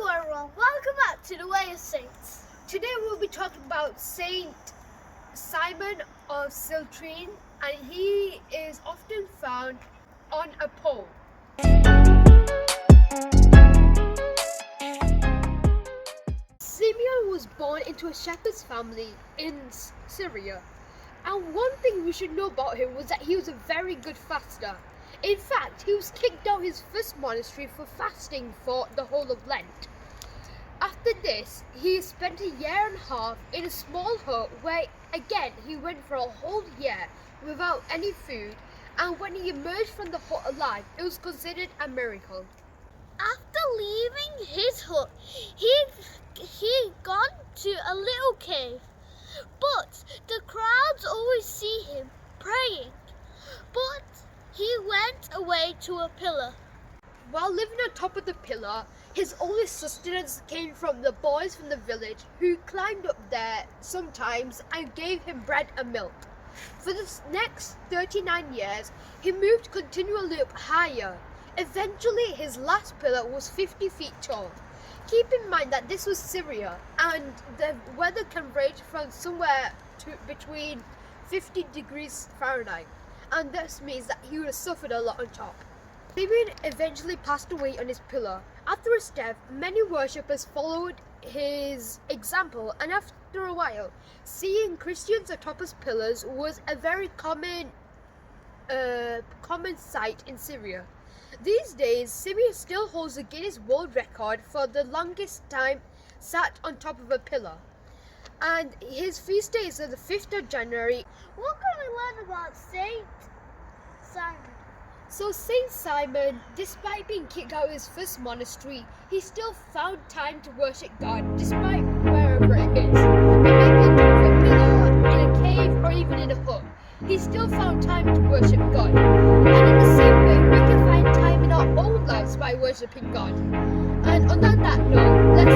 Hello everyone, welcome back to the Way of Saints. Today we'll be talking about St Symeon of Syrian, and he is often found on a pole. Symeon was born into a shepherd's family in Syria, and one thing we should know about him was that he was a very good faster. In fact, he was kicked out his first monastery for fasting for the whole of Lent. After this, he spent a year and a half in a small hut where, again, he went for a whole year without any food, and when he emerged from the hut alive, it was considered a miracle. After leaving his hut, he gone to a little cave, but the crowds always see him praying. But he went away to a pillar. While living on top of the pillar, his only sustenance came from the boys from the village who climbed up there sometimes and gave him bread and milk. For the next 39 years, he moved continually up higher. Eventually, his last pillar was 50 feet tall. Keep in mind that this was Syria, and the weather can range from somewhere to between 50 degrees Fahrenheit, and this means that he would have suffered a lot on top. Symeon eventually passed away on his pillar. After his death, many worshippers followed his example, and after a while, seeing Christians atop his pillars was a very common sight in Syria. These days, Syrian still holds the Guinness World Record for the longest time sat on top of a pillar. And his feast day is on the 5th of January. What can we learn about Saint Symeon? So St Symeon, despite being kicked out of his first monastery, he still found time to worship God despite wherever it is. It may be on top of a pillar, in a cave, or even in a hut. He still found time to worship God. And in the same way, we can find time in our own lives by worshipping God. And on that note, let's